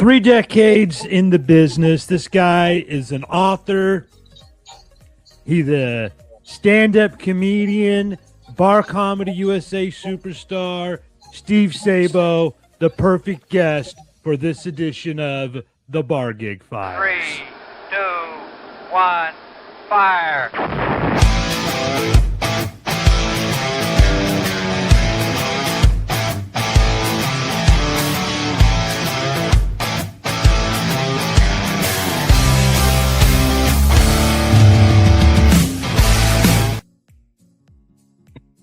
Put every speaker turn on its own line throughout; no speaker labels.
3 decades in the business. This guy is an author. He's a stand-up comedian, Bar Comedy USA superstar, Steve Sabo, the perfect guest for this edition of the Bar Gig Files.
3, 2, 1, fire!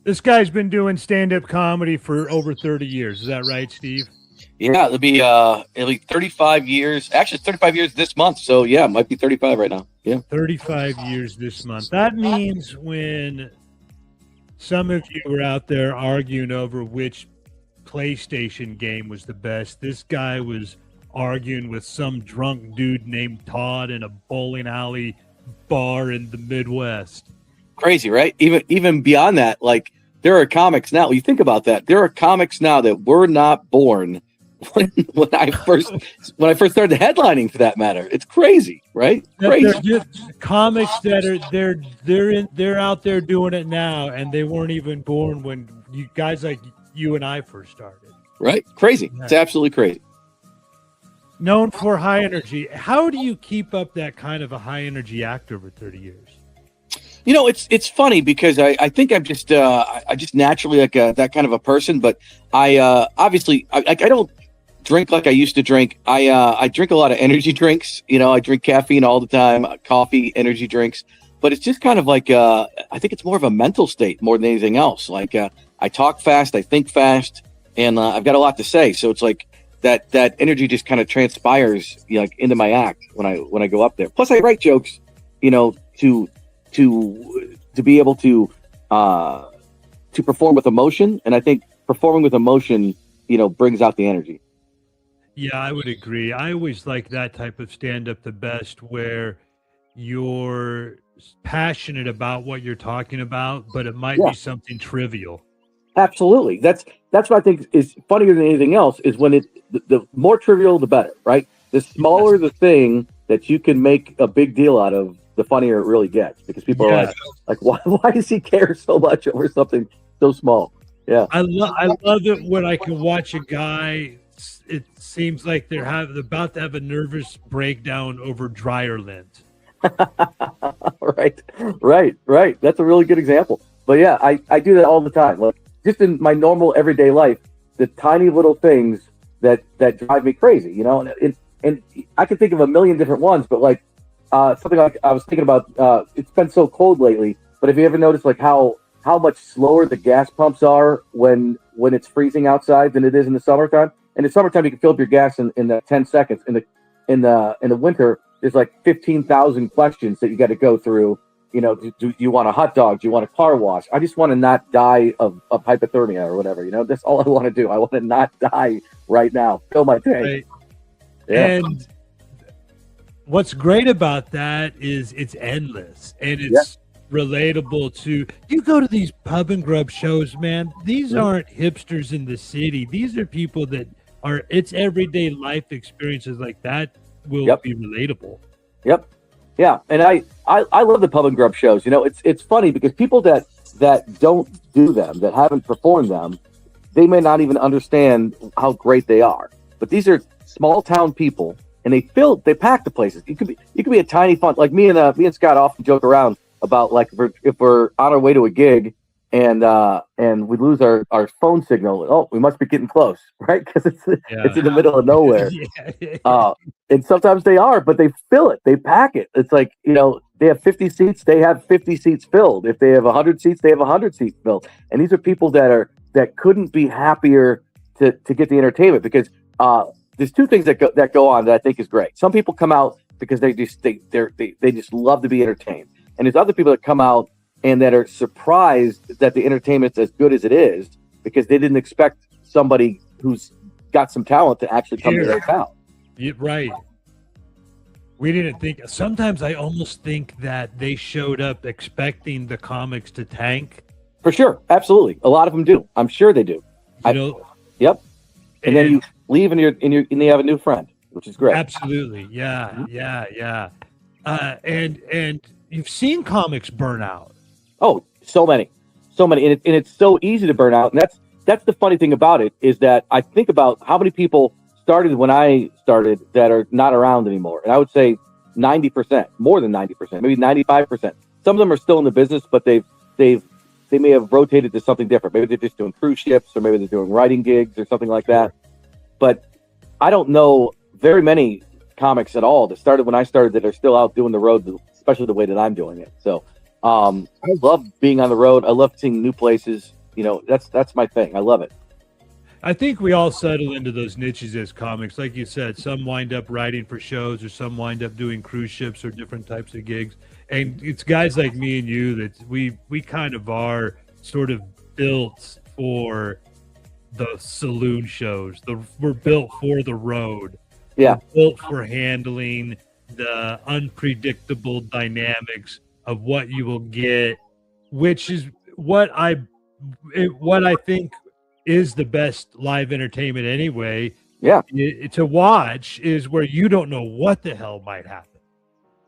This guy's been doing stand-up comedy for over 30 years. Is that right, Steve?
Yeah, it'll be 35 years. Actually, it's 35 years this month. So yeah, it might be 35 right now. Yeah,
35 years this month. That means when some of you were out there arguing over which PlayStation game was the best, this guy was arguing with some drunk dude named Todd in a bowling alley bar in the Midwest.
crazy, right? Even beyond that, like there are comics now. You think about that. There are comics now that were not born when I first started headlining, for that matter. It's crazy, right? Crazy.
They're just comics that are they're out there doing it now, and they weren't even born when you guys like you and I first started.
Right? Crazy.
Yeah.
It's absolutely crazy.
Known for high energy. How do you keep up that kind of a high energy act over 30 years?
You know, it's funny because I think I'm just I just naturally like that kind of a person, but I obviously I don't drink like I used to drink. I drink a lot of energy drinks. You know, I drink caffeine all the time, coffee, energy drinks. But it's just kind of like I think it's more of a mental state more than anything else. Like I talk fast, I think fast, and I've got a lot to say. So it's like that energy just kind of transpires, you know, like into my act when I go up there. Plus, I write jokes, you know, to be able to perform with emotion, and I think performing with emotion, you know, brings out the energy.
Yeah, I would agree. I always like that type of stand-up the best, where you're passionate about what you're talking about, but it might be something trivial.
Absolutely. That's what I think is funnier than anything else, is when the more trivial, the better, right? The smaller the thing that you can make a big deal out of, the funnier it really gets, because people are like, why does he care so much over something so small? Yeah.
I love it when I can watch a guy, it seems like they're about to have a nervous breakdown over dryer lint.
Right. That's a really good example. But yeah, I do that all the time. Like just in my normal everyday life, the tiny little things that drive me crazy, you know, and I can think of a million different ones, but like something like I was thinking about, it's been so cold lately, but have you ever noticed like how much slower the gas pumps are when it's freezing outside than it is in the summertime? In the summertime, you can fill up your gas in the 10 seconds. In the winter, there's like 15,000 questions that you got to go through. You know, do you want a hot dog? Do you want a car wash? I just want to not die of hypothermia or whatever. You know, that's all I want to do. I want to not die right now. Fill my tank.
Right.
Yeah.
And what's great about that is it's endless, and it's relatable to you. Go to these pub and grub shows, man. These aren't hipsters in the city. These are people that are, it's everyday life experiences like that will be relatable.
Yep. Yeah. And I love the pub and grub shows. You know, it's funny because people that don't do them, that haven't performed them, they may not even understand how great they are. But these are small town people, and they pack the places. You could be a tiny fun, like me and Scott often joke around about like if we're on our way to a gig and we lose our phone signal. Oh, we must be getting close, right? Because it's in the middle of nowhere. And sometimes they are, but they fill it, they pack it. It's like, you know, they have 50 seats, they have 50 seats filled. If they have 100 seats, they have 100 seats filled. And these are people that couldn't be happier to get the entertainment, because there's two things that go on that I think is great. Some people come out because they just love to be entertained. And there's other people that come out and that are surprised that the entertainment's as good as it is, because they didn't expect somebody who's got some talent to actually come to their town.
Yeah, right. We didn't think. Sometimes I almost think that they showed up expecting the comics to tank.
For sure. Absolutely. A lot of them do. I'm sure they do.
You know?
Yep. And then you leave and you have a new friend. which is great.
Absolutely. Yeah. Yeah. And you've seen comics burn out.
Oh, so many, and it's so easy to burn out. And that's the funny thing about it, is that I think about how many people started when I started that are not around anymore, and I would say 90%, more than 90%, maybe 95%. Some of them are still in the business, but they may have rotated to something different. Maybe they're just doing cruise ships, or maybe they're doing writing gigs or something like that. But I don't know very many comics at all that started when I started that are still out doing the road, especially the way that I'm doing it. So I love being on the road. I love seeing new places. That's my thing. I love it.
I think we all settle into those niches as comics. Like you said, some wind up writing for shows, or some wind up doing cruise ships or different types of gigs. And it's guys like me and you that we kind of are sort of built for the saloon shows. We're built for the road.
Yeah.
We're built for handling the unpredictable dynamics of what you will get, which is what I think is the best live entertainment anyway.
Yeah.
To watch is where you don't know what the hell might happen.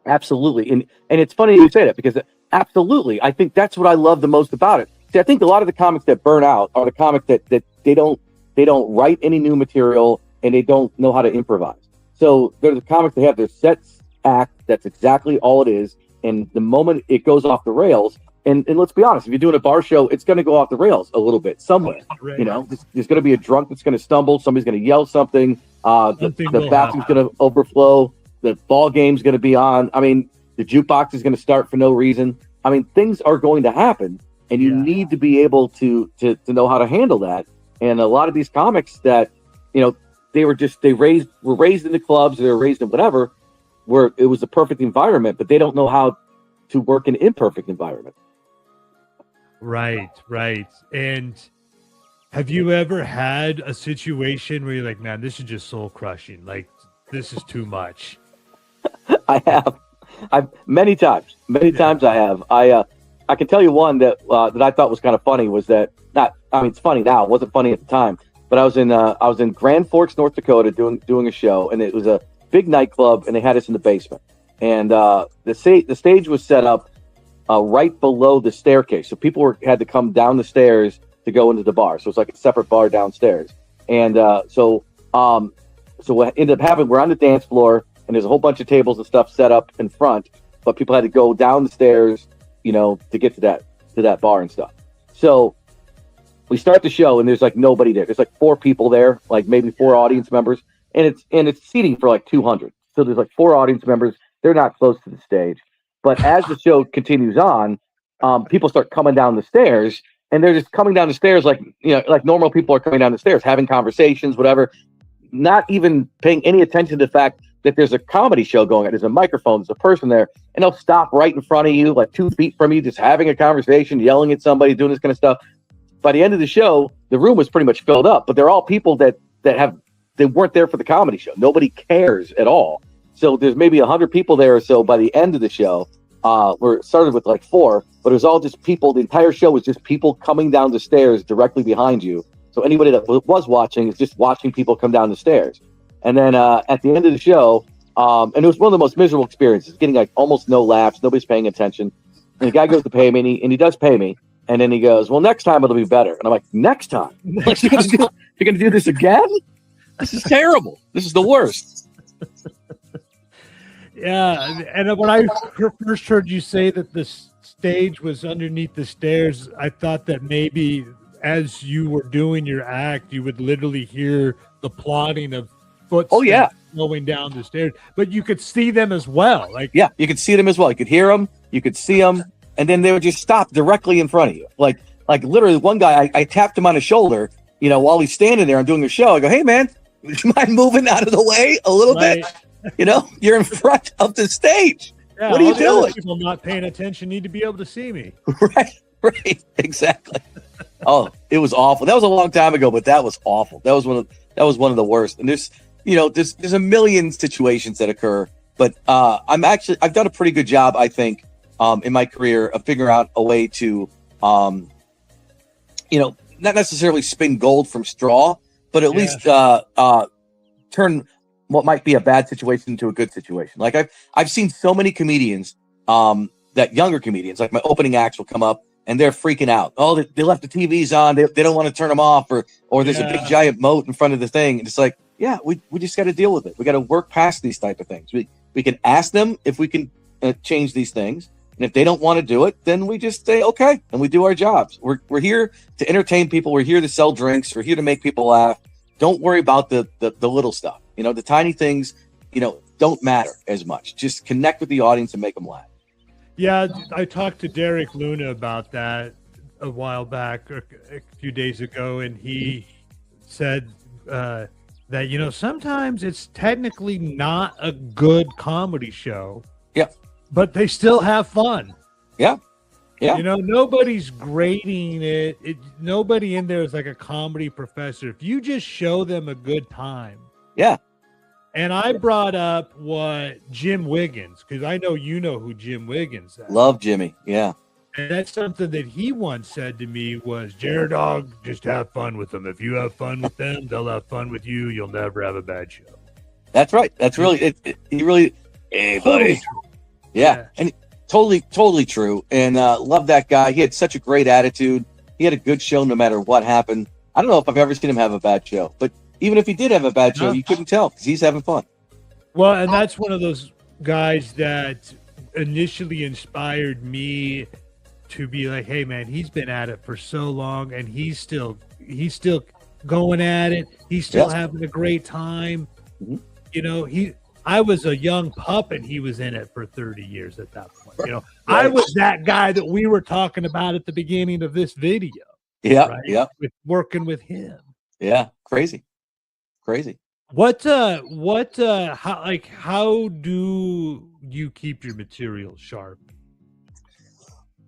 Absolutely. And it's funny you say that, because absolutely, I think that's what I love the most about it. See, I think a lot of the comics that burn out are the comics that they don't write any new material, and they don't know how to improvise. So they're the comics that have their set act. That's exactly all it is. And the moment it goes off the rails, and let's be honest, if you're doing a bar show, it's going to go off the rails a little bit somewhere.
Right.
There's going to be a drunk that's going to stumble. Somebody's going to yell something. The bathroom's going to overflow. The ball game's going to be on. I mean, the jukebox is going to start for no reason. I mean, things are going to happen, and you need to be able to know how to handle that. And a lot of these comics that, they were raised in the clubs, they were raised in whatever, where it was a perfect environment, but they don't know how to work in an imperfect environment.
Right. And have you ever had a situation where you're like, man, this is just soul crushing. Like, this is too much.
I have. I've many times I have. I can tell you one that I thought was kind of funny was that it's funny now. It wasn't funny at the time, but I was in Grand Forks, North Dakota doing a show, and it was a big nightclub, and they had us in the basement. And the stage was set up right below the staircase, so people had to come down the stairs to go into the bar. So it's like a separate bar downstairs. And so what ended up happening, we're on the dance floor, and there's a whole bunch of tables and stuff set up in front, but people had to go down the stairs, to get to that bar and stuff. So we start the show, and there's like nobody there. There's like 4 people there, like maybe 4 audience members, and it's seating for like 200. So there's like 4 audience members. They're not close to the stage. But as the show continues on, people start coming down the stairs, and they're just coming down the stairs like normal people are coming down the stairs, having conversations, whatever, not even paying any attention to the fact that there's a comedy show going on. There's a microphone, there's a person there, and they'll stop right in front of you, like 2 feet from you, just having a conversation, yelling at somebody, doing this kind of stuff. By the end of the show, the room was pretty much filled up, but they're all people that they weren't there for the comedy show. Nobody cares at all. So there's maybe 100 people there or so by the end of the show. Where it started with like 4, but it was all just people. The entire show was just people coming down the stairs directly behind you. So anybody that was watching is just watching people come down the stairs. And then at the end of the show, and it was one of the most miserable experiences, getting like almost no laughs, nobody's paying attention. And the guy goes to pay me, and he does pay me. And then he goes, well, next time it'll be better. And I'm like, next time? Like, you're going to do this again? This is terrible. This is the worst.
Yeah, and when I first heard you say that the stage was underneath the stairs, I thought that maybe as you were doing your act, you would literally hear the plodding of footsteps going down the stairs, but you could see them as well.
Yeah, you could see them as well. You could hear them, you could see them, and then they would just stop directly in front of you. Like literally, one guy, I tapped him on the shoulder, while he's standing there and doing a show. I go, hey man, would you mind moving out of the way a little bit? You're in front of the stage.
Yeah,
what are you doing?
People not paying attention need to be able to see me.
Right, exactly. Oh, it was awful. That was a long time ago, but that was awful. That was one of the worst. And there's a million situations that occur, but I've done a pretty good job, I think, in my career of figuring out a way to, not necessarily spin gold from straw, but at least turn what might be a bad situation into a good situation. Like I've seen so many comedians, that younger comedians, like my opening acts will come up and they're freaking out. Oh, they left the TVs on. They don't want to turn them off, or there's a big giant moat in front of the thing. And it's like, yeah, we just got to deal with it. We got to work past these type of things. We can ask them if we can change these things. And if they don't want to do it, then we just say, okay, and we do our jobs. We're here to entertain people. We're here to sell drinks. We're here to make people laugh. Don't worry about the little stuff. The tiny things, don't matter as much. Just connect with the audience and make them laugh.
Yeah, I talked to Derek Luna about that a while back, a few days ago, and he said that, sometimes it's technically not a good comedy show.
Yeah.
But they still have fun.
Yeah. Yeah.
Nobody's grading it. Nobody in there is like a comedy professor. If you just show them a good time.
Yeah.
And I brought up what Jim Wiggins, because I know you know who Jim Wiggins is.
Love Jimmy. Yeah.
And that's something that he once said to me was, Jared Dog, just have fun with them. If you have fun with them, they'll have fun with you. You'll never have a bad show.
That's right. That's really, he really, hey, buddy. Yeah. And totally true. And love that guy. He had such a great attitude. He had a good show no matter what happened. I don't know if I've ever seen him have a bad show, but even if he did have a bad show, you couldn't tell because he's having fun.
Well, and that's one of those guys that initially inspired me to be like, hey, man, he's been at it for so long and he's still going at it. He's still having a great time. Mm-hmm. I was a young pup and he was in it for 30 years at that point. I was that guy that we were talking about at the beginning of this video.
Yeah.
Right?
Yeah.
With working with him.
Yeah. Crazy.
How do you keep your material sharp?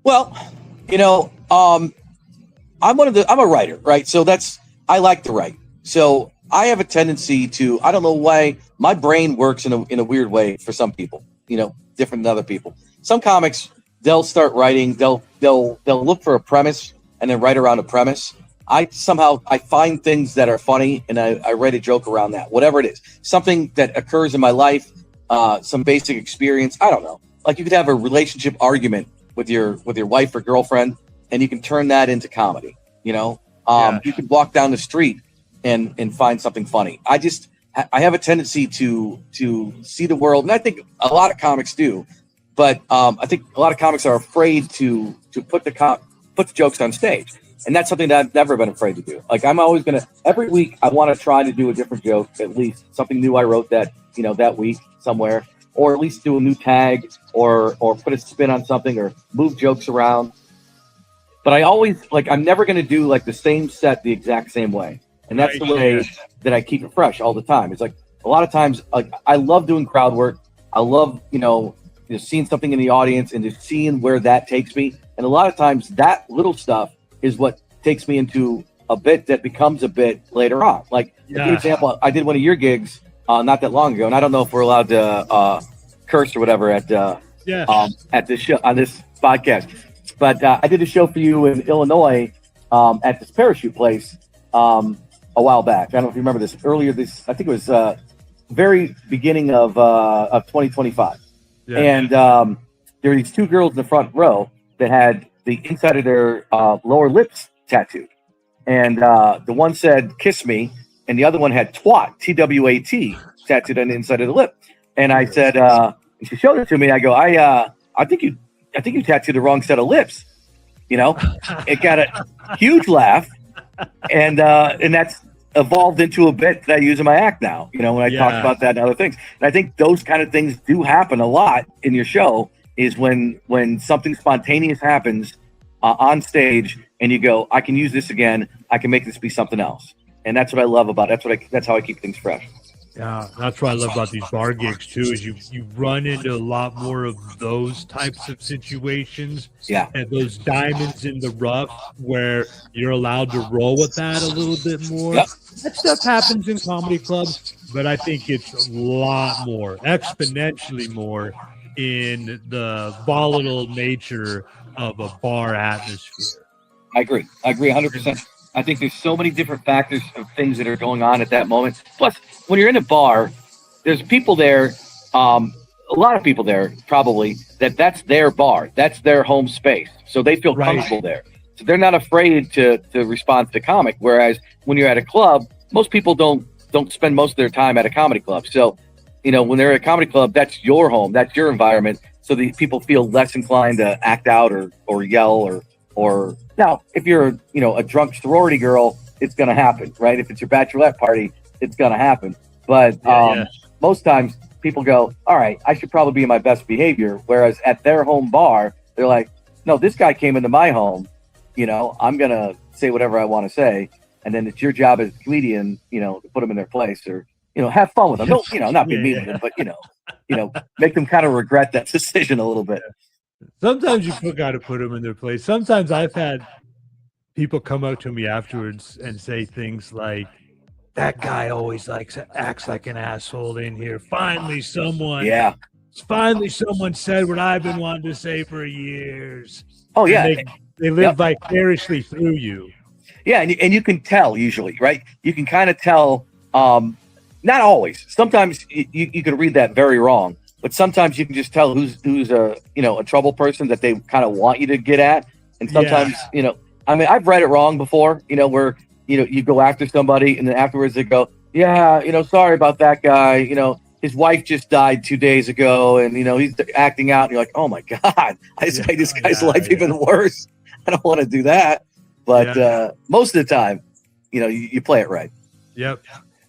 Well, I'm a writer, right? So I like to write. So I have a tendency to, I don't know why my brain works in a weird way for some people, different than other people. Some comics, they'll start writing, they'll look for a premise and then write around a premise. I find things that are funny and I write a joke around that, whatever it is, something that occurs in my life, some basic experience. I don't know. Like you could have a relationship argument with your wife or girlfriend and you can turn that into comedy. You could walk down the street and find something funny. I have a tendency to see the world, and I think a lot of comics do, but I think a lot of comics are afraid to put the jokes on stage. And that's something that I've never been afraid to do. Like I'm always every week I want to try to do a different joke, at least something new I wrote that week somewhere, or at least do a new tag or put a spin on something or move jokes around. But I always I'm never going to do like the same set the exact same way. And that's the way that I keep it fresh all the time. It's like a lot of times, I love doing crowd work. I love, seeing something in the audience and just seeing where that takes me. And a lot of times that little stuff is what takes me into a bit that becomes a bit later on. Like, a good example, I did one of your gigs not that long ago, and I don't know if we're allowed to curse or whatever at this show, on this podcast. But I did a show for you in Illinois at this parachute place a while back. I don't know if you remember this. I think it was very beginning of 2025. Yeah. And there were these two girls in the front row that had the inside of their lower lips tattooed. And the one said, "Kiss me," and the other one had "twat," T-W-A-T, tattooed on the inside of the lip. And I said, she showed it to me. I go, I think you tattooed the wrong set of lips. It got a huge laugh. And that's evolved into a bit that I use in my act now, when I talk about that and other things. And I think those kind of things do happen a lot in your show, is when something spontaneous happens on stage and you go, I can use this again. I can make this be something else. And that's what I love about it. That's how I keep things fresh.
Yeah, that's what I love about these bar gigs too, is you run into a lot more of those types of situations.
Yeah.
And those diamonds in the rough where you're allowed to roll with that a little bit more. Yep. That stuff happens in comedy clubs, but I think it's a lot more, exponentially more, in the volatile nature of a bar atmosphere.
I agree 100%. I think there's so many different factors of things that are going on at that moment. Plus, when you're in a bar, there's people there, a lot of people there probably that's their bar, that's their home space, so they feel comfortable there. So they're not afraid to respond to the comic. Whereas when you're at a club, most people don't spend most of their time at a comedy club. So, when they're at a comedy club, that's your home, that's your environment. So the people feel less inclined to act out or yell or now if you're a drunk sorority girl, it's gonna happen, right? If it's your bachelorette party, it's gonna happen. But most times people go, all right, I should probably be in my best behavior. Whereas at their home bar, they're like, no, this guy came into my home. I'm going to say whatever I want to say. And then it's your job as a comedian, to put them in their place or, have fun with them. Don't, not be mean with them, but, make them kind of regret that decision a little bit.
Sometimes you got to put them in their place. Sometimes I've had people come up to me afterwards and say things like, that guy always acts like an asshole in here. Finally someone said what I've been wanting to say for years.
Oh, yeah.
They live vicariously through you.
Yeah, and you can tell usually, right? You can kind of tell, not always. Sometimes you can read that very wrong, but sometimes you can just tell who's a trouble person that they kind of want you to get at. And sometimes, I've read it wrong before, where, you go after somebody and then afterwards they go, sorry about that guy. His wife just died 2 days ago and, he's acting out. And you're like, oh my God, I just made this guy's life even worse. I don't want to do that. But most of the time, you play it right.
Yep.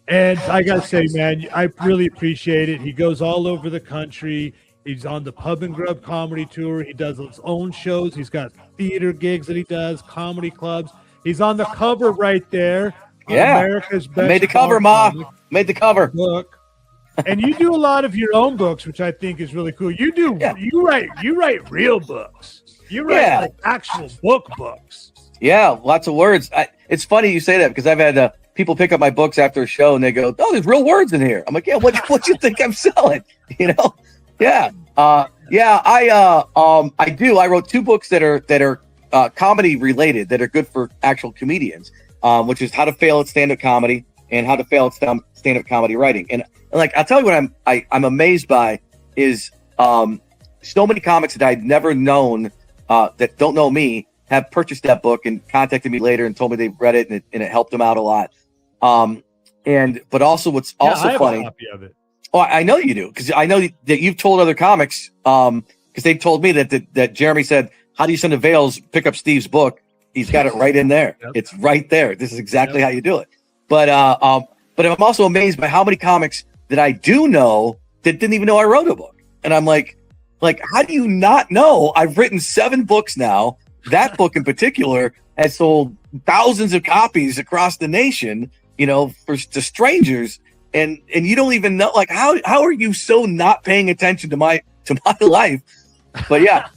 And I got to say, man, I really appreciate it. He goes all over the country. He's on the Pub and Grub comedy tour. He does his own shows. He's got theater gigs that he does, comedy clubs. He's on the cover right there.
Yeah.
America's Best
Made the cover, Ma. Made the cover.
Book. And you do a lot of your own books, which I think is really cool. You write real books. You write actual books.
Yeah, lots of words. It's funny you say that because I've had people pick up my books after a show and they go, "Oh, there's real words in here." I'm like, "Yeah, what you think I'm selling?" Yeah. I do. I wrote 2 books that are comedy related that are good for actual comedians, which is How to Fail at Stand-Up Comedy and How to Fail at Stand-Up Comedy Writing. And I'll tell you what I'm amazed by is so many comics that I'd never known that don't know me have purchased that book and contacted me later and told me they read it and it helped them out a lot. But also what's also
I have
funny.
A copy of it.
Oh, I know you do because I know that you've told other comics because they've told me that Jeremy said, "How do you send to Vales? Pick up Steve's book. He's got it right in there. Yep. It's right there. This is exactly how you do it." But I'm also amazed by how many comics that I do know that didn't even know I wrote a book. And I'm like, how do you not know? I've written 7 books now. That book in particular has sold thousands of copies across the nation, to strangers. And you don't even know, how are you so not paying attention to my life? But yeah,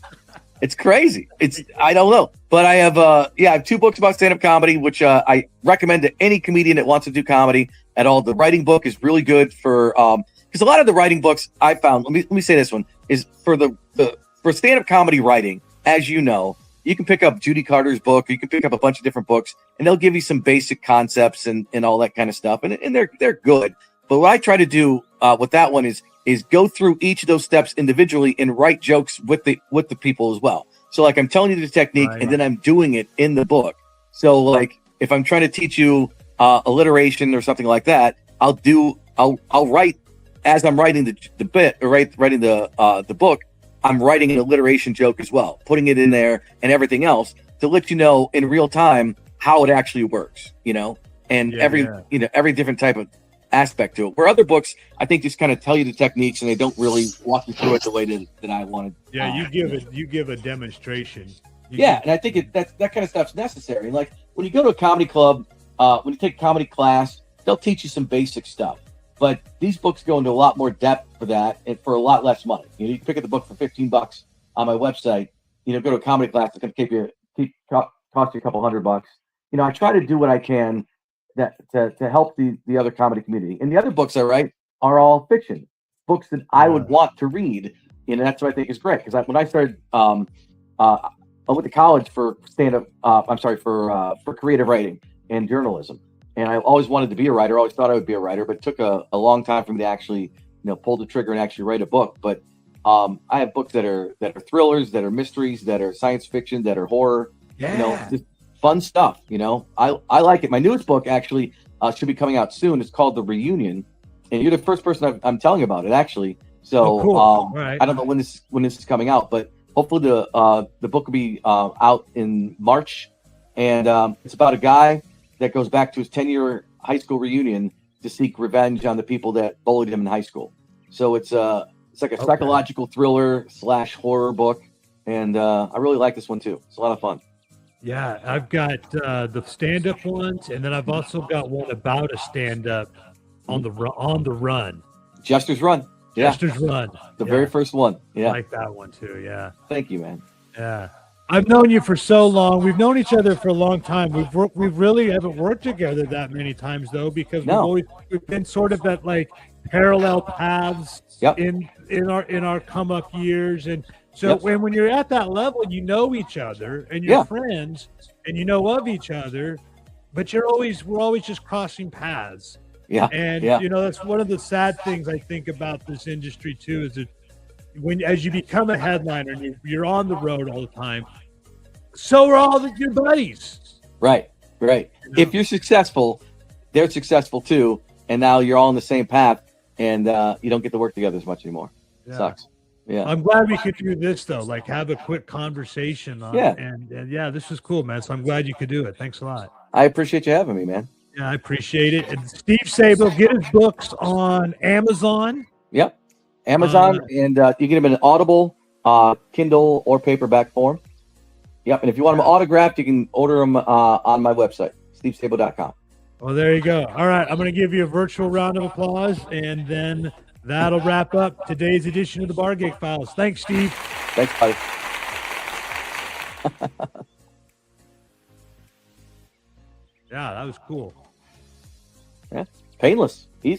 it's crazy. I don't know. But I have 2 books about stand-up comedy, which I recommend to any comedian that wants to do comedy at all. The writing book is really good for because a lot of the writing books I found, let me say this one, is for for stand-up comedy writing, as you know, you can pick up Judy Carter's book, or you can pick up a bunch of different books, and they'll give you some basic concepts and all that kind of stuff. And they're good. But what I try to do with that one is go through each of those steps individually and write jokes with the people as well. So I'm telling you the technique, and then I'm doing it in the book. So if I'm trying to teach you alliteration or something like that, I'll write as I'm writing the bit or writing the book. I'm writing an alliteration joke as well, putting it in there and everything else to let you know in real time how it actually works, and every different type of aspect to it. Where other books, I think, just kind of tell you the techniques and they don't really walk you through it the way that I wanted.
Yeah, you give a demonstration.
And I think that kind of stuff's necessary. Like when you go to a comedy club, when you take a comedy class, they'll teach you some basic stuff. But these books go into a lot more depth for that and for a lot less money. You pick up the book for $15 on my website. Go to a comedy class, it's going to cost you a couple $100. I try to do what I can to help the other comedy community. And the other books I write are all fiction, books that I would want to read. That's what I think is great. Because when I started, I went to college for for creative writing and journalism. And I always wanted to be a writer. I always thought I would be a writer, but it took a long time for me to actually pull the trigger and actually write a book. But I have books that are thrillers, that are mysteries, that are science fiction, that are horror.
Yeah.
Just fun stuff. I like it. My newest book actually should be coming out soon. It's called The Reunion, and you're the first person I'm telling about it actually. So
cool. Right.
I don't know when this is coming out, but hopefully the book will be out in March, and it's about a guy that goes back to his 10-year high school reunion to seek revenge on the people that bullied him in high school. So it's like a psychological thriller / horror book, and I really like this one too. It's a lot of fun.
Yeah, I've got the stand-up ones, and then I've also got one about a stand-up on the run.
Jester's Run. Yeah.
Jester's Run.
The very first one. Yeah.
I like that one too. Yeah.
Thank you, man.
Yeah. I've known you for so long. We've known each other for a long time. We really haven't worked together that many times though, because we've been sort of at like parallel paths in our come up years. And so when you're at that level, you know each other and you're friends and you know of each other, but we're always just crossing paths.
Yeah.
And that's one of the sad things I think about this industry too, is that as you become a headliner and you're on the road all the time, so are all your buddies.
Right. If you're successful, they're successful too, and now you're all on the same path, and you don't get to work together as much anymore. Sucks. Yeah.
I'm glad we could do this though, like have a quick conversation on it. And this was cool, man. So I'm glad you could do it. Thanks a lot.
I appreciate you having me, man.
Yeah, I appreciate it. And Steve Sabo, get his books on Amazon.
Yep. Amazon, and you get them in an Audible, Kindle, or paperback form. Yep. And if you want them autographed, you can order them on my website, stevesabo.com.
Well, there you go. All right. I'm going to give you a virtual round of applause, and then that'll wrap up today's edition of the Bar Gig Files. Thanks, Steve.
Thanks, buddy.
Yeah, that was cool.
Yeah. Painless. Easy.